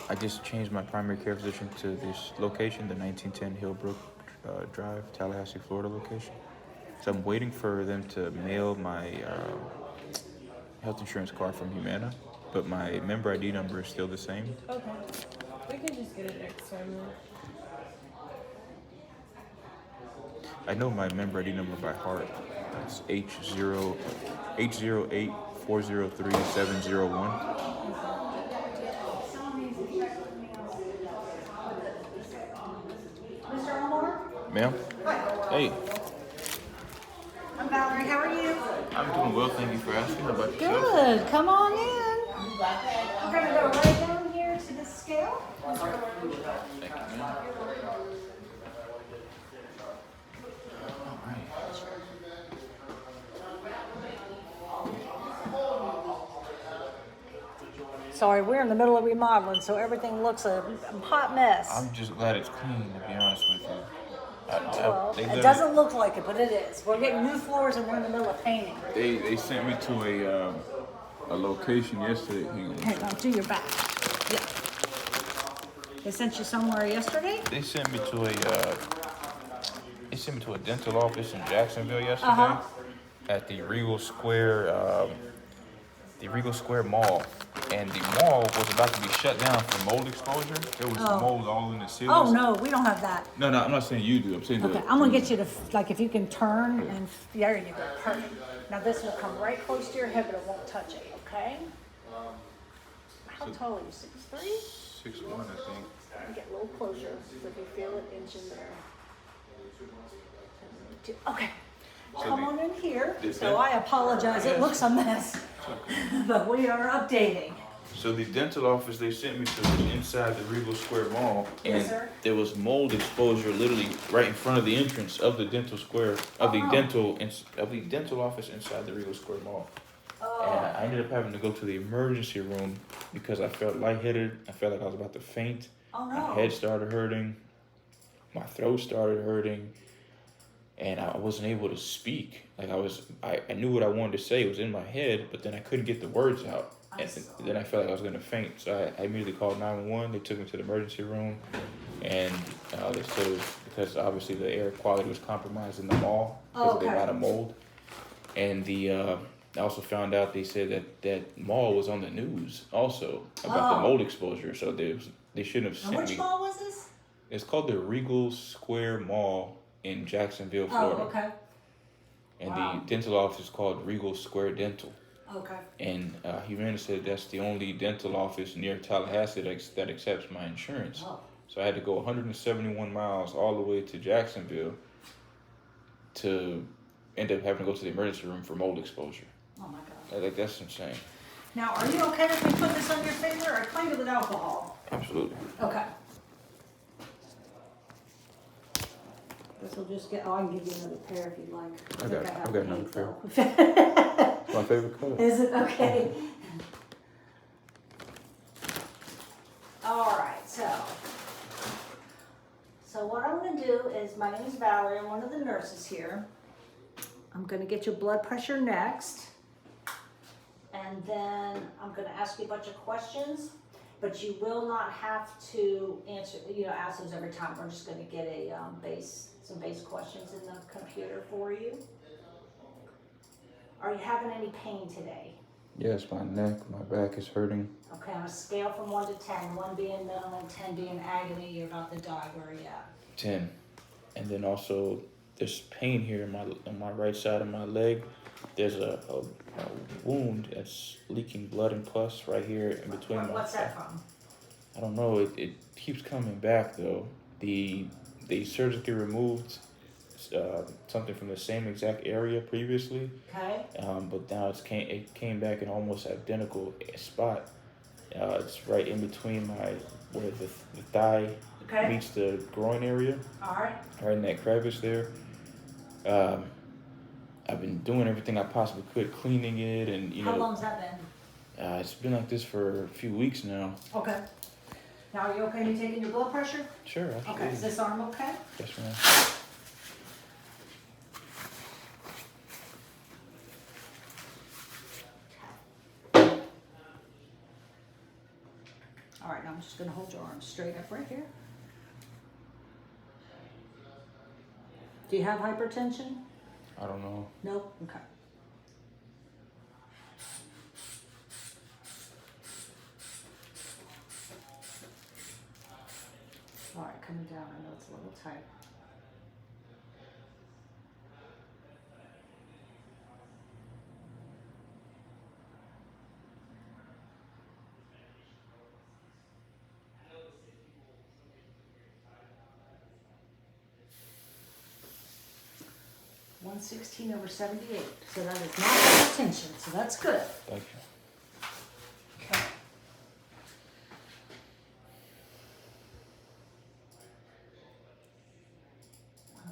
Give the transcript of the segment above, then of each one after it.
I just changed my primary care physician to this location, the 1910 Hillbrook Drive, Tallahassee, Florida location. So I'm waiting for them to mail my health insurance card from Humana, but my member ID number is still the same. Okay. We can just get it next time then. I know my member ID number by heart. It's H08403701. Mr. Elmore? Ma'am? Hey, I'm Valerie. How are you? I'm doing well. Thank you for asking. How about yourself? Good. Come on in. We're going to go right down here to the scale. Thank you, ma'am. All right. Sorry, we're in the middle of remodeling, so everything looks a hot mess. I'm just glad it's clean, to be honest with you. Well, They it literally- doesn't look like it, but it is. We're getting new floors and we're in the middle of painting. They sent me to a location yesterday. Hang on. Hang on, do your back. Yeah. They sent you somewhere yesterday? They sent me to a dental office in Jacksonville yesterday Uh-huh. at the Regal Square Mall, and the mall was about to be shut down for mold exposure. There was mold all in the ceilings. Oh, no, we don't have that. No, I'm not saying you do. I'm saying Okay, I'm gonna get you to, like, if you can turn and, there you go, perfect. Now this will come right close to your hip, but it won't touch it, okay? How tall are you, 6'3"? 6'1", I think. Get a little closer, so if you feel it inch in there. Okay, come on in here. So I apologize, it looks a mess, but we are updating. So the dental office they sent me to was inside the Regal Square Mall, and Yes, sir. there was mold exposure literally right in front of the entrance of the dental square of the dental office inside the Regal Square Mall. And I ended up having to go to the emergency room because I felt lightheaded. I felt like I was about to faint. Oh, My no. head started hurting. My throat started hurting. And I wasn't able to speak. Like I knew what I wanted to say. It was in my head, but then I couldn't get the words out. And then I felt like I was gonna faint. So I immediately called 911. They took me to the emergency room, and they said it was because obviously the air quality was compromised in the mall because of the amount of mold. And I also found out they said that mall was on the news also about the mold exposure. So they shouldn't have sent me. Which mall was this? It's called the Regal Square Mall in Jacksonville, Florida. Oh, okay. And the dental office is called Regal Square Dental. Okay. And Humana said that's the only dental office near Tallahassee that accepts my insurance. Oh. So I had to go 171 miles all the way to Jacksonville to end up having to go to the emergency room for mold exposure. Oh my God. Like that's insane. Now, are you okay if we put this on your finger? I cleaned it with alcohol. Absolutely. Okay. This will just get, I can give you another pair if you'd like. I've got another pair. It's my favorite color. Is it? Okay. All right, so what I'm gonna do is, my name is Valerie, I'm one of the nurses here. I'm gonna get your blood pressure next. And then I'm gonna ask you a bunch of questions, but you will not have to ask those every time. We're just gonna get some base questions in the computer for you. Are you having any pain today? Yes, my neck, my back is hurting. Okay, on a scale from 1 to 10, 1 being minimal and 10 being agony, you're about to die. Where are you at? 10. And then also there's pain here on my right side of my leg. There's a wound that's leaking blood and pus right here in between my. What's that from? I don't know. It keeps coming back though. They surgically removed something from the same exact area previously. Okay. But now it came back in almost identical spot. It's right in between where the thigh meets the groin area. All right. Right in that crevice there. I've been doing everything I possibly could, cleaning it, and How long's that been? it's been like this for a few weeks now. Okay. Now, are you okay? You taking your blood pressure? Sure, absolutely. Okay. Is this arm okay? Yes, ma'am. All right, now I'm just gonna hold your arms straight up right here. Do you have hypertension? I don't know. Nope, okay. All right, coming down, I know it's a little tight. (116/78). So that is not hypertension, so that's good. Thank you. Okay.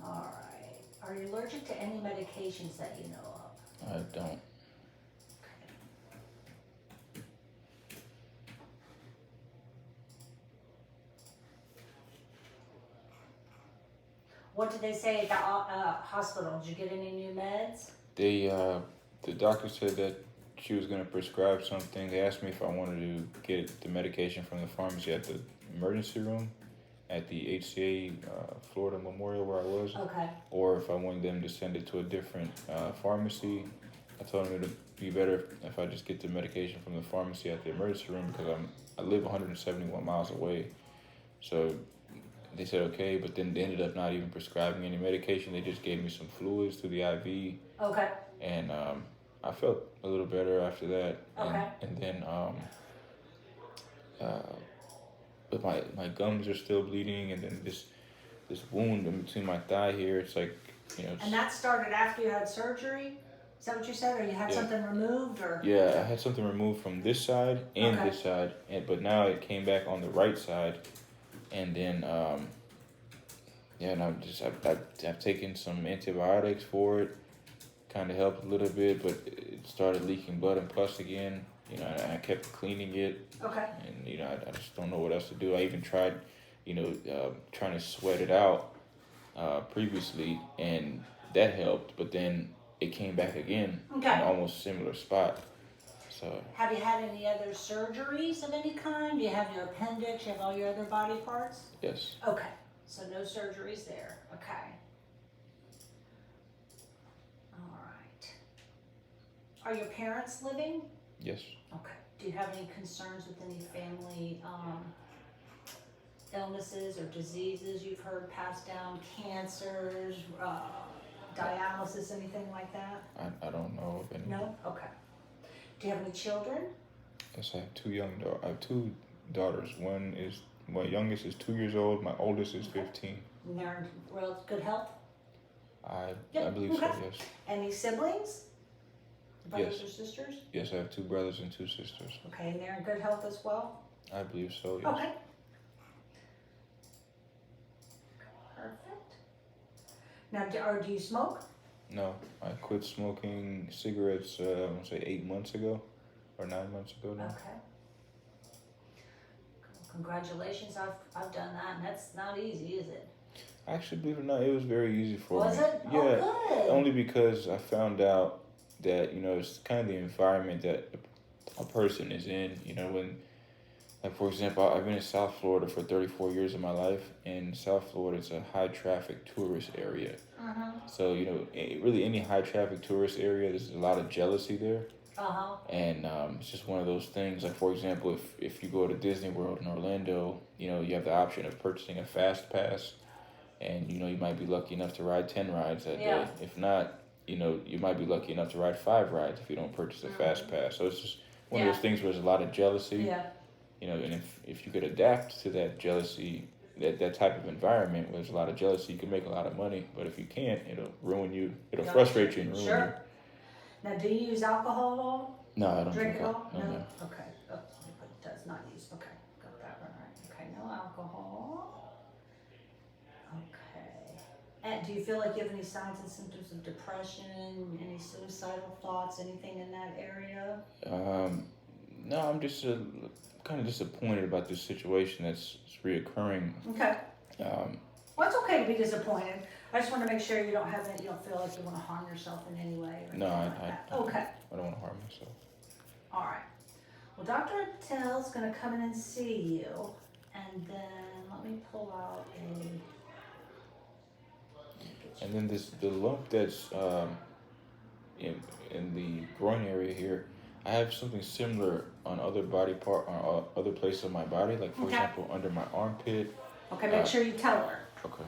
All right. Are you allergic to any medications that you know of? I don't. Okay. What did they say at the hospital? Did you get any new meds? The doctor said that she was gonna prescribe something. They asked me if I wanted to get the medication from the pharmacy at the emergency room at the HCA Florida Memorial where I was, Okay. or if I wanted them to send it to a different pharmacy. I told them it would be better if I just get the medication from the pharmacy at the emergency room because I live 171 miles away. So they said okay, but then they ended up not even prescribing any medication. They just gave me some fluids through the IV, Okay. and I felt a little better after that. Okay. And then, but my gums are still bleeding, and then this wound in between my thigh here. It's like, you know. And that started after you had surgery? Is that what you said, or you had Yeah. something removed, or? Yeah, I had something removed from this side and Okay. this side, but now it came back on the right side, and then yeah, and I've taken some antibiotics for it, kind of helped a little bit, but it started leaking blood and pus again. You know, and I kept cleaning it, Okay. and you know, I just don't know what else to do. I even tried, you know, trying to sweat it out previously, and that helped, but then it came back again Okay. in almost similar spot. So Have you had any other surgeries of any kind? Do you have your appendix? You have all your other body parts? yes, Okay. So no surgeries there. Okay. All right. Are your parents living? yes, Okay. Do you have any concerns with any family illnesses or diseases you've heard passed down? Cancers, dialysis, anything like that? I don't know of any. No? Okay. Do you have any children? Yes, I have I have two daughters. My youngest is 2 years old. My oldest is 15. And they're in real good health? I Yep, believe so. okay. Yes. Any siblings? Brothers Yes. or sisters? Yes, I have 2 brothers and 2 sisters. Okay, and they're in good health as well? I believe so. Yes. Okay. Perfect. Now, do you smoke? No, I quit smoking cigarettes. I want to say 8 months ago, or 9 months ago now. Okay. Congratulations, I've done that, and that's not easy, is it? Actually, believe it or not, it was very easy for me. Was it? Yeah. Oh, good. Only because I found out that, you know, it's kind of the environment that a person is in. You know, when, like, for example, I've been in South Florida for 34 years of my life, and South Florida is a high traffic tourist area. So, you know, really any high traffic tourist area, there's a lot of jealousy there. And it's just one of those things. Like, for example, if you go to Disney World in Orlando, you know, you have the option of purchasing a fast pass, and, you know, you might be lucky enough to ride 10 rides that Yeah. day. If not, you know, you might be lucky enough to ride 5 rides if you don't purchase a fast pass. So it's just one of Yeah. those things where there's a lot of jealousy. Yeah. You know, and if you could adapt to that jealousy, that type of environment where there's a lot of jealousy, you can make a lot of money. But if you can't, it'll ruin you. It'll Gotcha. frustrate you and ruin you. Sure. Now, do you use alcohol at all? No, I don't Drink think at I. all? No, no. Okay. Oh, let me put does not use. Okay, got that one right. Okay, no alcohol. Okay. And do you feel like you have any signs and symptoms of depression, any suicidal thoughts, anything in that area? No, I'm just kind of disappointed about this situation that's reoccurring. Okay. Um, Well, it's okay to be disappointed. I just want to make sure you don't have any, you don't feel like you want to harm yourself in any way or No, anything like that. Okay. I don't want to harm myself. All right. Well, Dr. Attell's gonna come in and see you, and then let me pull out a. And then the lump that's in the groin area here, I have something similar on other body part on other places of my body, like for Okay. example under my armpit. Okay, make sure you tell her. Okay.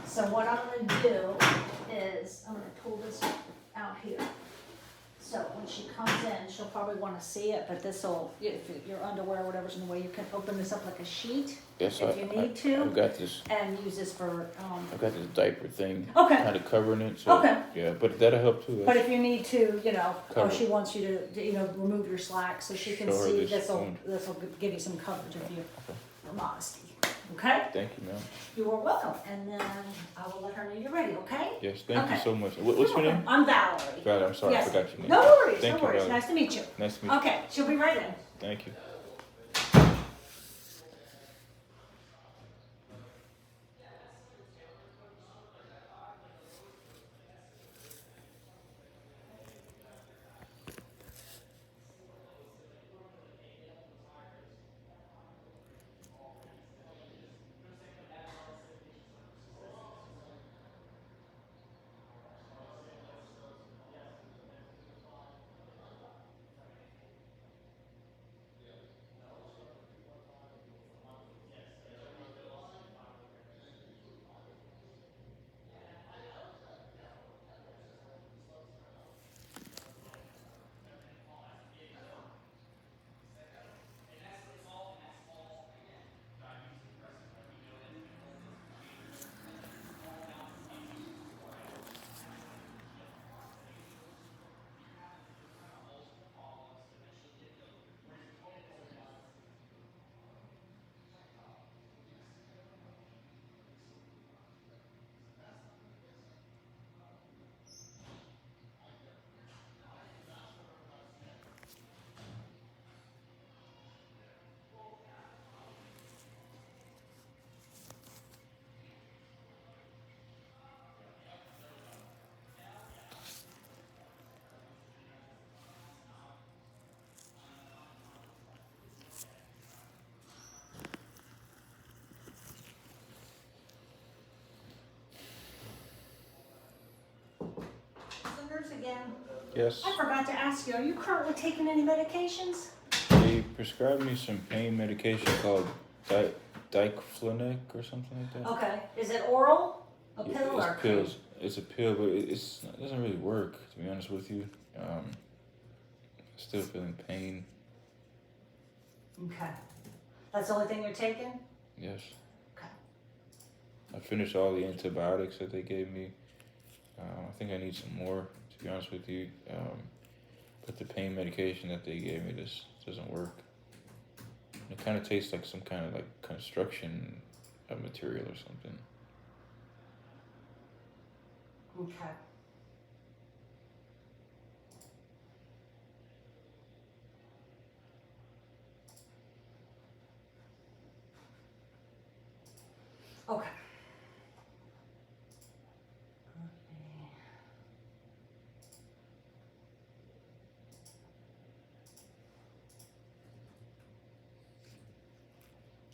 So what I'm gonna do is, I'm gonna pull this out here. So when she comes in, she'll probably wanna see it, but this'll, if your underwear or whatever's in the way, you can open this up like a sheet. Yes, If you need to. I've got this. And use this for, I've got this diaper thing. Okay. Kind of covering it. So, Okay. yeah, but that'll help too. but if you need to, you know, or Cover. she wants you to, you know, remove your slacks so she can Show her see, this this'll one. give you some coverage of your Okay. modesty. Okay? Thank you, ma'am. You are welcome, and then I will let her know you're ready, okay? Yes, thank Okay. you so much. What's your name? I'm Valerie. Valerie, I'm sorry, Yes. I forgot your name. No worries, Thank no you, worries. Valerie. Nice to meet you. Nice to meet you. Okay, she'll be right in. Thank you. So nurse again, Yes. I forgot to ask you, are you currently taking any medications? They prescribed me some pain medication called diclofenac or something like that. Okay, is it oral? A Yeah, pill it's or? pills. It's a pill, but it doesn't really work. To be honest with you, still feeling pain. Okay, that's the only thing you're taking? Yes. Okay. I finished all the antibiotics that they gave me. I think I need some more, to be honest with you. But the pain medication that they gave me just doesn't work. It kind of tastes like some kind of like construction material or something. Okay. Okay.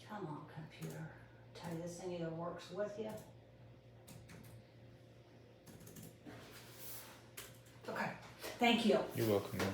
Come on, computer. Tell you this thing either works with you. Okay, thank you. You're welcome, man.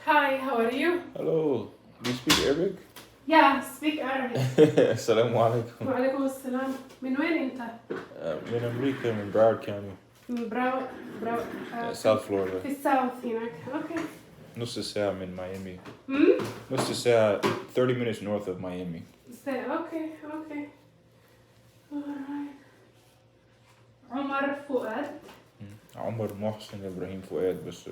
Hi, how are you? Hello. Do you speak Arabic? Yeah, speak Arabic. Assalamu alaikum. وعليكم السلام. من وين انت؟ من أمريكا من Broward County, من براو South Florida. في الساوث هناك. اوكي. نص ساعة من Miami. امم نص ساعة 30 minutes north of Miami. اوكي اوكي. alright. عمر فؤاد. عمر محسن إبراهيم فؤاد بس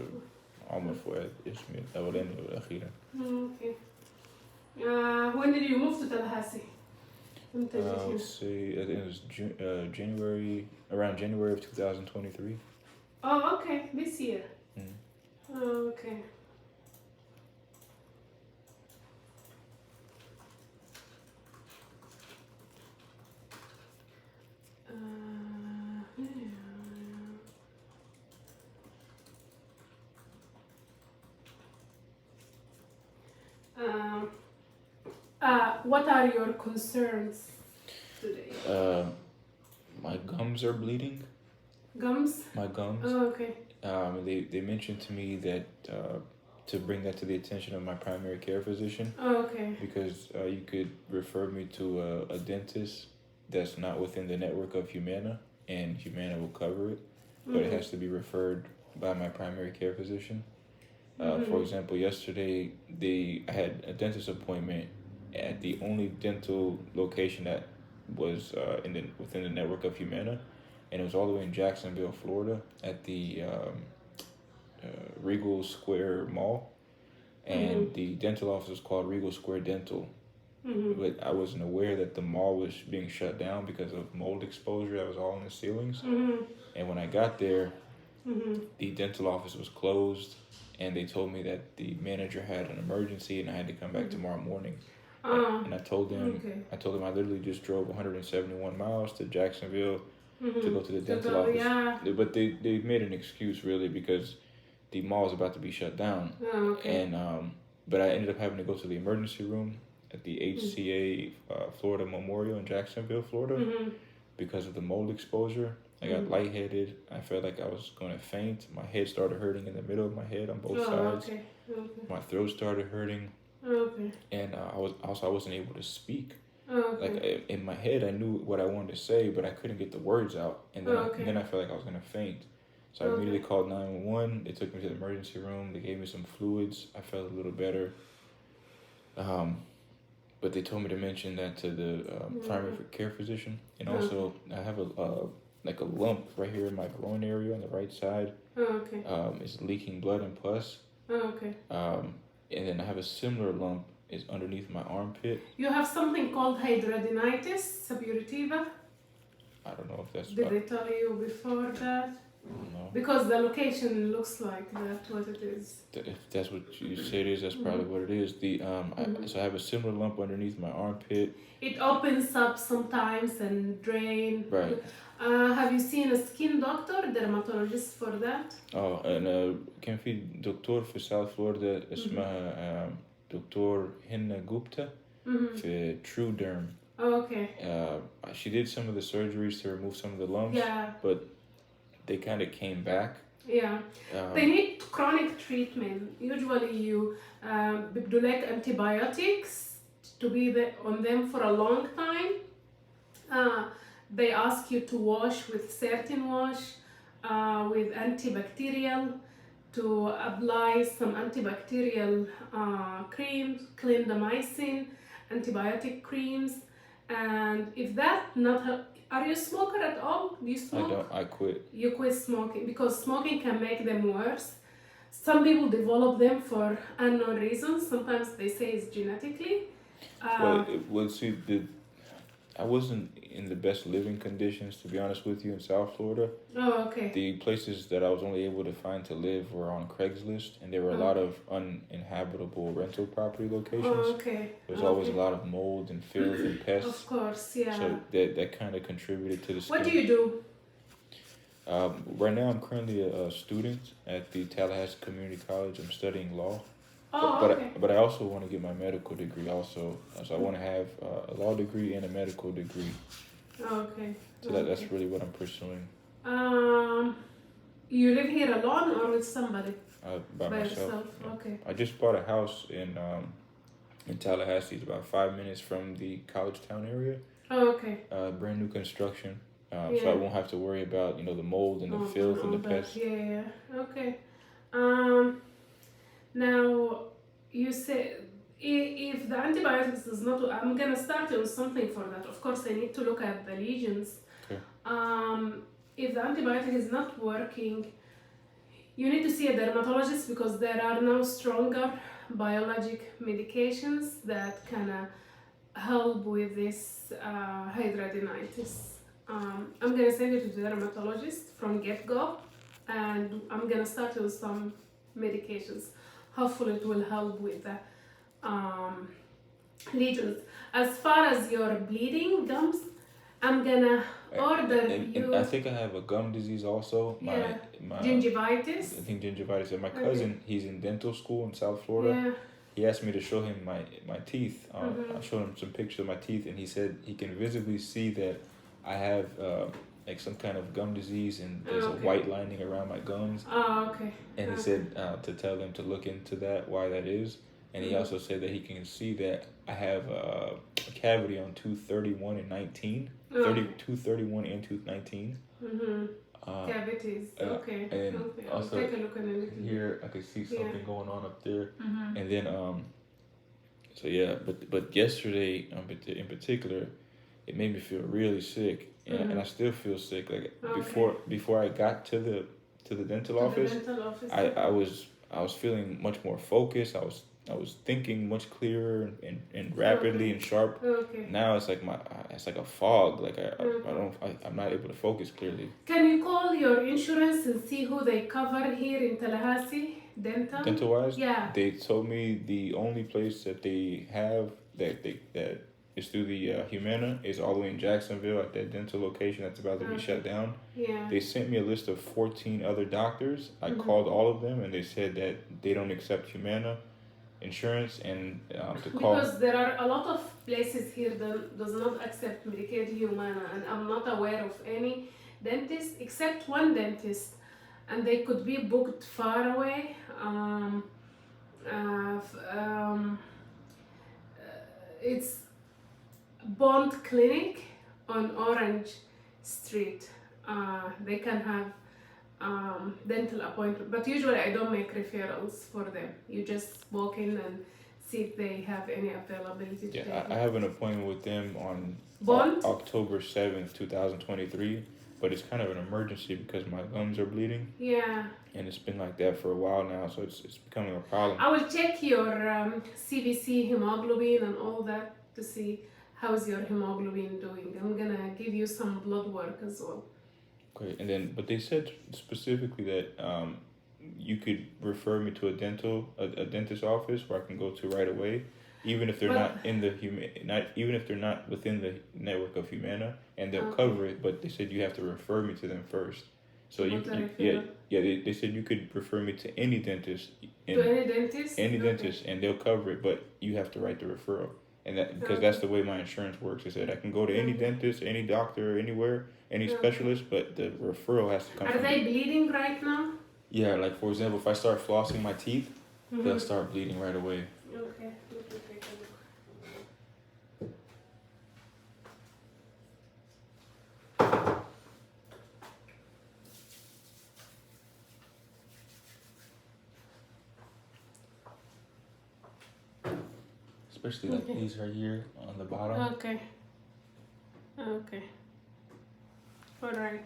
عمر فؤاد اسمي الأولاني والأخير. اوكي. when did you move to Tallahassee? امتى جيت هنا؟ Let's see, I think it was January, around January of 2023. Oh, okay, this year. Mm. Oh, okay. What are your concerns today? My gums are bleeding. Gums? My gums. Oh, okay. They mentioned to me that to bring that to the attention of my primary care physician Oh, okay. because you could refer me to a dentist that's not within the network of Humana, and Humana will cover it, but it has to be referred by my primary care physician. For example, yesterday I had a dentist appointment at the only dental location that was within the network of Humana, and it was all the way in Jacksonville, Florida, at the Regal Square Mall, and the dental office is called Regal Square Dental. But I wasn't aware that the mall was being shut down because of mold exposure that was all in the ceilings. And when I got there, the dental office was closed, and they told me that the manager had an emergency and I had to come back tomorrow morning. And I told them, I literally just drove 171 miles to Jacksonville to go to the dental office. Yeah. But they made an excuse really because the mall is about to be shut down. Oh, okay. And but I ended up having to go to the emergency room at the HCA Florida Memorial in Jacksonville, Florida, because of the mold exposure. I got lightheaded. I felt like I was going to faint. My head started hurting in the middle of my head on both sides. Okay. Okay. My throat started hurting. Okay. And I wasn't able to speak. Okay. Like in my head, I knew what I wanted to say, but I couldn't get the words out. And then I felt like I was gonna faint. So I immediately called 911. They took me to the emergency room. They gave me some fluids. I felt a little better. But they told me to mention that to the primary care physician. And also, I have a lump right here in my groin area on the right side. Okay. It's leaking blood and pus. Okay. And then I have a similar lump is underneath my armpit. You have something called hidradenitis suppurativa. I don't know if that's Did they tell you before that? No. Because the location looks like that's what it is. If that's what you say it is, that's probably what it is. So I have a similar lump underneath my armpit. It opens up sometimes and drain. Right. Have you seen a skin doctor, dermatologist for that? Oh, and كان في دكتور في South Florida اسمها دكتور هنا جوبتا في True Derm. Oh, okay. She did some of the surgeries to remove some of the lumps. Yeah. But they kind of came back. Yeah. They need chronic treatment. Usually you بيبدوا لك antibiotics to be on them for a long time. They ask you to wash with certain wash, with antibacterial, to apply some antibacterial creams, clindamycin, antibiotic creams. And if that not are you a smoker at all? Do you smoke? I don't. I quit. You quit smoking because smoking can make them worse. Some people develop them for unknown reasons. Sometimes they say it's genetically. I wasn't in the best living conditions, to be honest with you, in South Florida. Oh, okay. The places that I was only able to find to live were on Craigslist, and there were a lot of uninhabitable rental property locations. Oh, okay. There's always a lot of mold and filth and pests. Of course, yeah. So that kind of contributed to the skin. What do you do? Right now, I'm currently a student at the Tallahassee Community College. I'm studying law. Oh, okay. But I also want to get my medical degree also. So I want to have a law degree and a medical degree. Okay. So that's really what I'm pursuing. You live here alone or with somebody? by By myself. yourself? Yeah. Okay. I just bought a house in Tallahassee. It's about 5 minutes from the College Town area. Oh, okay. Brand new construction. So I Yeah. won't have to worry about the mold and the Oh, filth and the that. pests. Yeah. Okay. Now you say if the antibiotics does not, I'm gonna start on something for that. Of course, I need to look at the lesions. Okay. If the antibiotic is not working, you need to see a dermatologist because there are now stronger biologic medications that can help with this hidradenitis. I'm gonna send you to the dermatologist from get-go, and I'm gonna start with some medications. Hopefully it will help with the lesions. As far as your bleeding gums, I'm gonna order And you I think I have a gum disease also. Yeah. My gingivitis. I think gingivitis. And my Okay. cousin, he's in dental school in South Florida. Yeah. He asked me to show him my teeth. Mhm. I showed him some pictures of my teeth, and he said he can visibly see that I have like some kind of gum disease, and there's Okay. a white lining around my gums. Oh, okay. And he Okay. said to tell them to look into that, why that is. And he Mhm. also said that he can see that I have a cavity on tooth 31 and 19. Oh, 30, okay. tooth 31 and tooth 19. Mhm. Uh, Cavities. Okay. and Okay. I'll also take a look at it. here I could see Yeah. something going on up there. Mhm. And then so yeah, but yesterday in particular, it made me feel really sick, and I still feel sick. Like Okay. before I got to the dental To office, the dental office. I was feeling much more focused. I was thinking much clearer and rapidly Okay. and sharp. Okay. Now it's like it's like a fog. Like Okay. I'm not able to focus clearly. Can you call your insurance and see who they cover here in Tallahassee? Dental? Dental wise, Yeah. they told me the only place that they have that is through the Humana is all the way in Jacksonville at that dental location that's about to be Okay. shut down. Yeah. They sent me a list of 14 other doctors. I Mhm. called all of them, and they said that they don't accept Humana insurance, and to call. Because there are a lot of places here that does not accept Medicaid Humana, and I'm not aware of any dentist except one dentist, and they could be booked far away. It's Bond Clinic on Orange Street. They can have dental appointment, but usually I don't make referrals for them. You just walk in and see if they have any availability to Yeah, take I it. have an appointment with them on Bond? October 7th, 2023, but it's kind of an emergency because my gums are bleeding, Yeah. and it's been like that for a while now, so it's becoming a problem. I will check your CBC hemoglobin and all that to see how's your hemoglobin doing. I'm gonna give you some blood work as well. Okay, and then but they said specifically that you could refer me to a dentist office where I can go to right away, even if they're But- not in the even if they're not within the network of Humana, and they'll Okay. cover it. But they said you have to refer me to them first. So What a yeah, referral. they said you could refer me to any dentist, To any dentist? any Okay. dentist, and they'll cover it. But you have to write the referral, and that because Okay. that's the way my insurance works. They said I can go to any Okay. dentist, any doctor, anywhere, any Okay. specialist, but the referral has to come Are from they bleeding right now? Yeah, like for example, if I start flossing my teeth, Mhm. they'll start bleeding right away. Okay, let me take a look. Especially like Okay. these right here on the bottom. Okay. Okay. All right.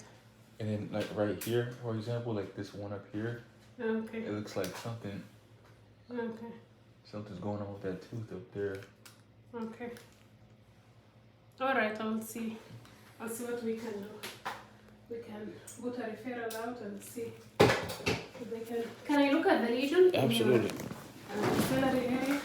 And then like right here, for example, like this one up here, Okay. it looks like Okay. something's going on with that tooth up there. Okay. All right. I'll see. I'll see what we can do. We can put a referral out and see if they can. Can I look at the lesion? in your, Ciliary area.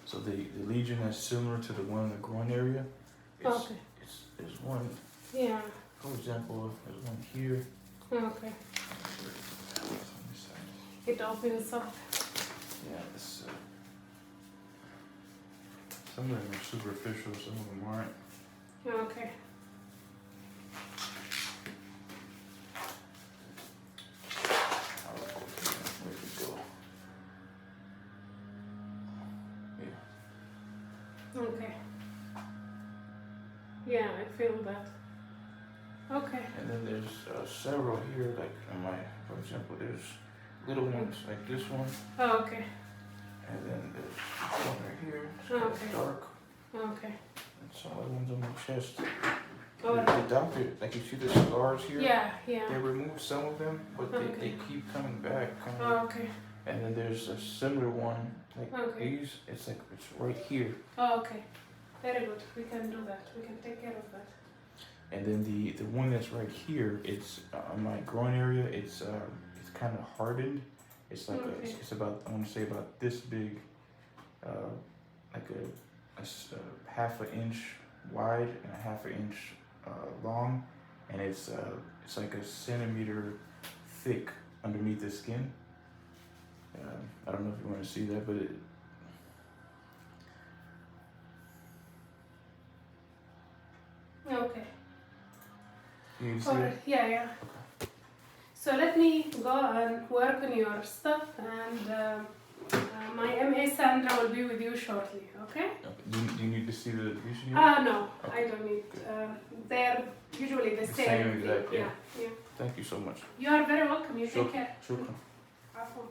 So the lesion that's similar to the one in the groin area, Okay. there's one, Yeah. for example, there's one here. Okay. It's on this side. It opens up. Yeah, it's, some of them are superficial, some of them aren't. Okay. Where did it go? Yeah. Okay. Yeah, I feel that. Okay. And then there's several here, like on my, for example, there's little ones like this one, Oh, okay. and then there's one right here, it's kind of Okay. dark, Okay. and some other ones on my chest. Oh, The doctor, like you see the scars here, yeah, they yeah. removed some of them, but they Okay. keep coming back, kind of. Oh, okay. And then there's a similar one, like Okay. these, it's like, it's right here. Oh, okay. Very good. We can do that. We can take care of that. And then the one that's right here, it's on my groin area. It's kind of hardened. It's like Okay. it's about, I want to say about this big, like a half an inch wide and a half an inch long, and it's like a centimeter thick underneath the skin. I don't know if you want to see that, but it. Okay. You see Alright. it? Yeah, yeah. So let me go and work on your stuff, and my MA Sandra will be with you shortly. Okay? Okay. Do you need to see the lesion? No, I don't need. They're usually the The same. same thing. exact, yeah. Yeah, yeah. Thank you so much. You are very welcome. You Sure. take care. Sure. عفوا.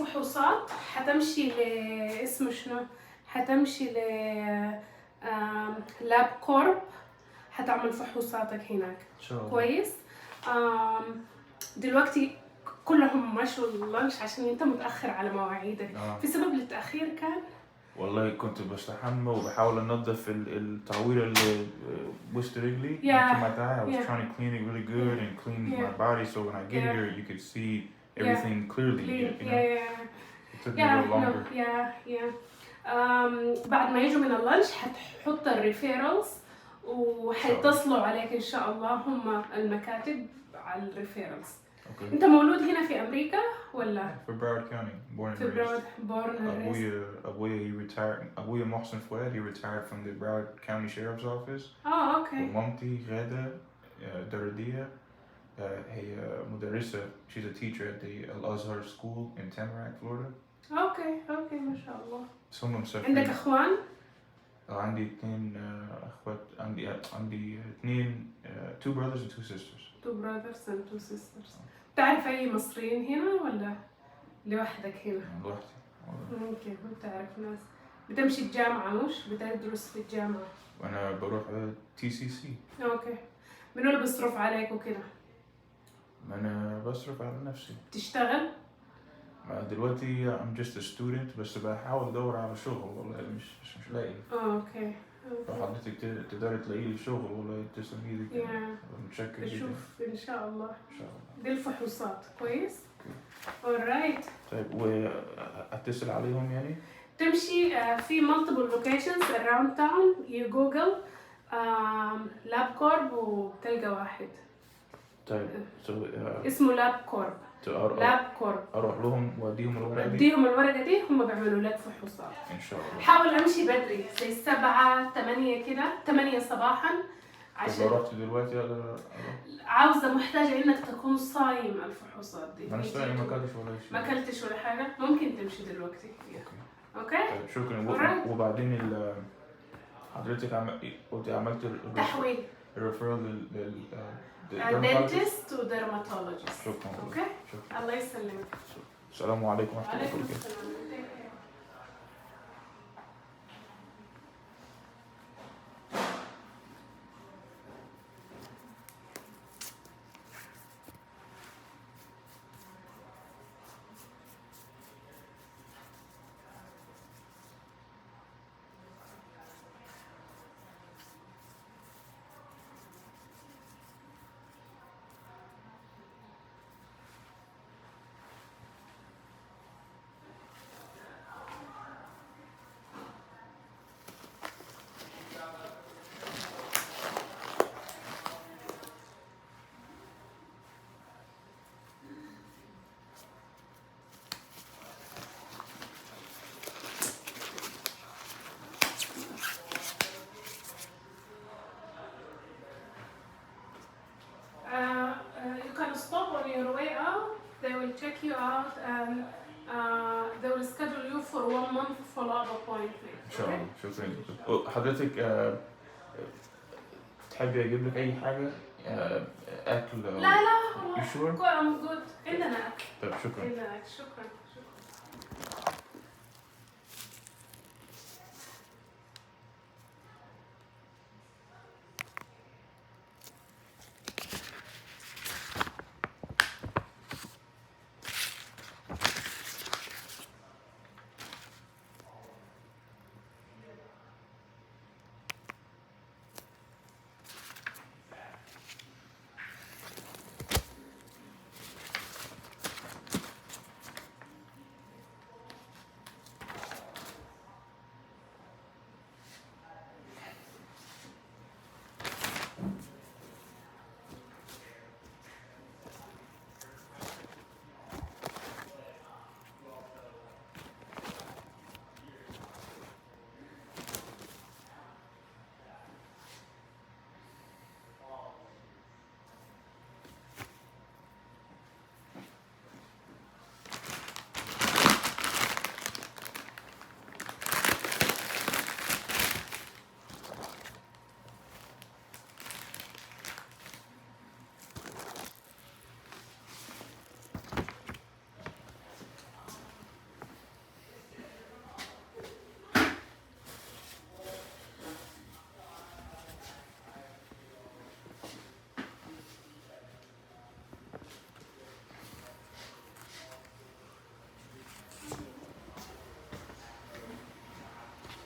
الفحوصات حتمشي اسمه شنو؟ حتمشي لاب كورب، حتعمل فحوصاتك هناك. ان شاء الله. كويس. دلوقتي كلهم مشوا اللانش عشان انت متاخر على مواعيدك. في سبب للتاخير كان؟ والله كنت بستحمى وبحاول انضف التعويره اللي وسط رجلي. Yeah. I was Yeah. trying to clean it really good and clean my body so when I get here you could see everything clearly. You know? It took me a little longer. بعد ما يجوا من اللانش حتحط الريفيرالز وحيتصلوا عليك ان شاء الله هم المكاتب على الريفيرالز. Okay. انت مولود هنا في امريكا ولا؟ في Broward County, born and في raised. born and raised. أبويا he retired. أبويا محسن فؤاد he retired from the Broward County Sheriff's Office. اوكي. ومامتي غادة دردية هي مدرسة. She's a teacher at the Al-Azhar School in Tamarack, Florida. اوكي ما شاء الله. بس هم مسافرين. عندك اخوان؟ عندي 2 أخوات. عندي 2 2 brothers and 2 sisters. 2 brothers and 2 sisters. تعرف أي مصريين هنا ولا لوحدك هنا؟ لوحدي. ممكن ما تعرف ناس. بتمشي الجامعة مش؟ بتدرس في الجامعة؟ وأنا بروح TCC. أوكي. منو اللي بيصرف عليك وكده؟ ما أنا بصرف على نفسي. تشتغل؟ دلوقتي I'm just a student بس بحاول أدور على شغل والله مش لاقي. أوكي. فحضرتك تقدري تلاقي لي شغل والله تسلم ايدك. متشكر جدا. نشوف ان شاء الله. ان شاء الله. دي الفحوصات. كويس. alright. طيب واتصل عليهم يعني؟ تمشي في multiple locations around town. you google lab corp وتلقى واحد. طيب اسمه لاب كورب. لاب كورب. اروح لهم واديهم الورقه دي؟ اديهم الورقه دي هم بيعملوا لك فحوصات. ان شاء الله. حاول امشي بدري زي 7 8 كده 8 صباحا عشان لو رحت دلوقتي اقدر عاوزه محتاجه انك تكون صايم الفحوصات دي. ما انا صايم ما اكلتش ولا شيء. ما اكلتش ولا حاجه. ممكن تمشي دلوقتي. اوكي. طيب شكرا. وبعدين حضرتك عملت تحويل الريفرال دنتست ودرماتولوجيست. شكرا. اوكي. الله يسلمك. السلام عليكم ورحمه الله وعليكم وبركاته. السلام. You can stop on your way out. They will check you out and they will schedule you for 1 month follow-up appointment. ان شاء الله. شكرا. حضرتك تحبي اجيب لك اي حاجه اكل؟ لا You sure? I'm good. عندنا أكل. طيب شكرا. عندنا أكل. شكرا.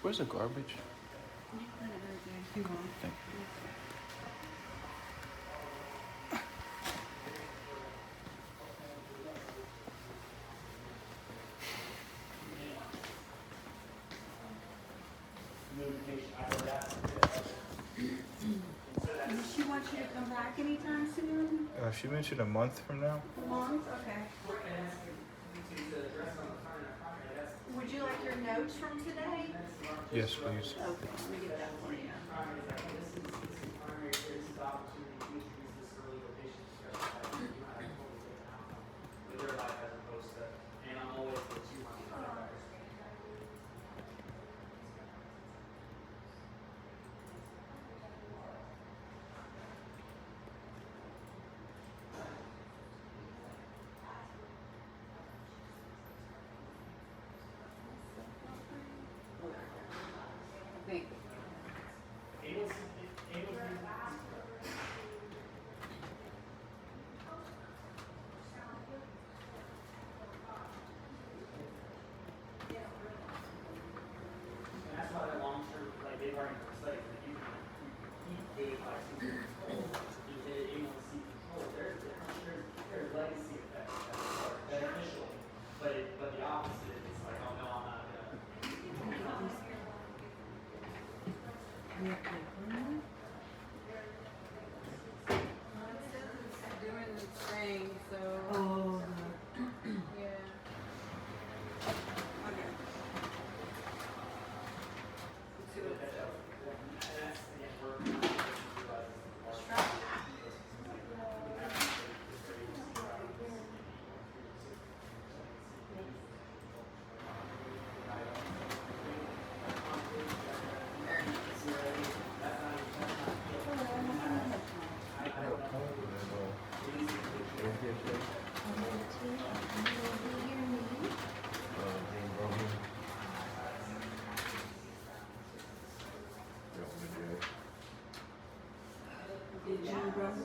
Where's the garbage? Thank you. Does she want you to come back anytime soon? She mentioned a month from now. A month? Okay. Would you like your notes from today? Yes, please. Okay, let me get that for you. Thank you. That's why that long term, like they've already studied that you can keep good like control. You can see control. There's legacy effects that are beneficial, but the opposite is like, oh no, I'm not gonna. Doing the thing, so. Oh, Yeah. Okay. Let's see what it says. And that's again, we're Did you run?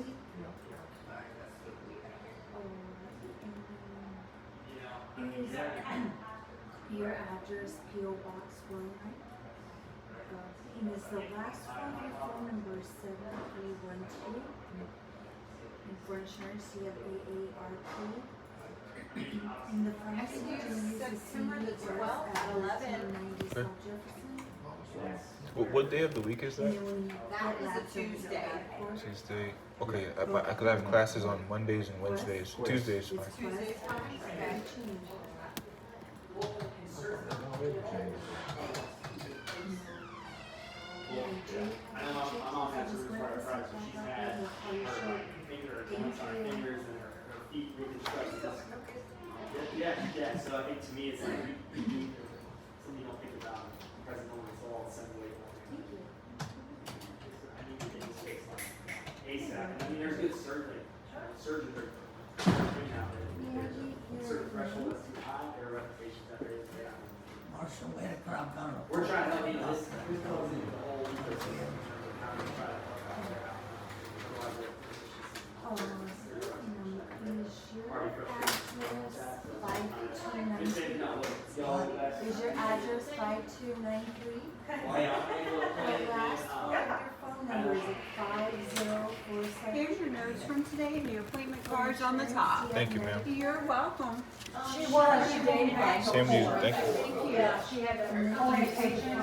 Is your address P.O. Box 1, right? And is the last one your phone number 7312? And for insurance, you have AARP. And the pharmacy, do you use the September the CD 12th at 11. 90 South Jefferson? What day of the week is And that? then when you That get is a lapsed over Tuesday. that course, Tuesday. Okay, because I have classes on Mondays and Wednesdays. Tuesdays, fine. it's Tuesday's class, fine, you okay. can change that. I know my mom has her rheumatoid arthritis, and she's had her fingers and her feet reconstructed. Yeah. So I think to me, it's like something you don't think about. Present moment, it's all the same way. I need to get this fixed like ASAP. I mean, there's good surgery. Surgeons are figuring out that certain threshold that's too high, their reputations that there is. Marshall, where the crowd gonna? We're trying to help you. This goes into the whole ecosystem in terms of how we try to help out there. Otherwise, Is your address 5293? The last four of your phone number is 5047. Here's your notes from today and your appointment cards on the top. Thank you, ma'am. You're welcome. She was, she dated back. Same to you. Thank you. Yeah, she had her communication.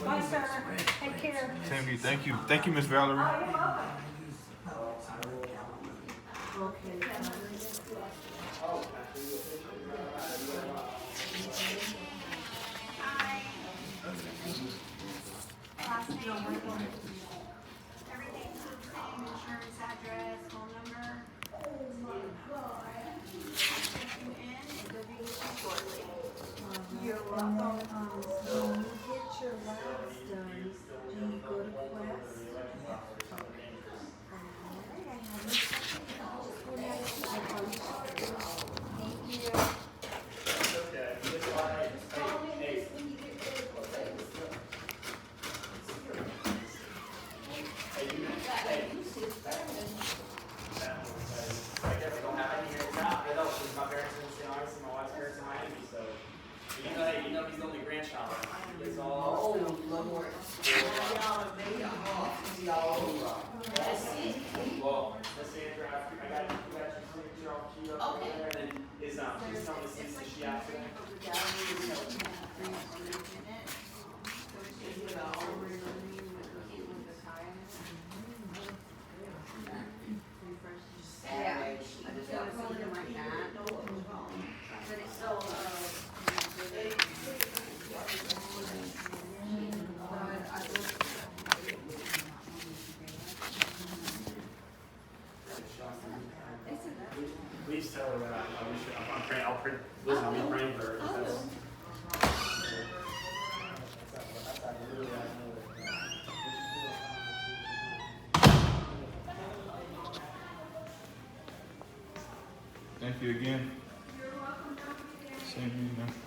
Bye, sir. Take care. Same to you. Thank you. Thank you, Miss Valerie. Okay. Hi. Last name. Everything's the same, insurance address, phone number. Check you in, and they'll be with you shortly. You're And welcome. then, when you get your labs done, do you go to Quest? Alright, I have it. I'll just go down to the pharmacy. Thank you. Okay. That's why hey, I guess please tell her that I wish I'm praying. I'll pray. Listen, I'll be praying for her. Thank you again. Same here, man.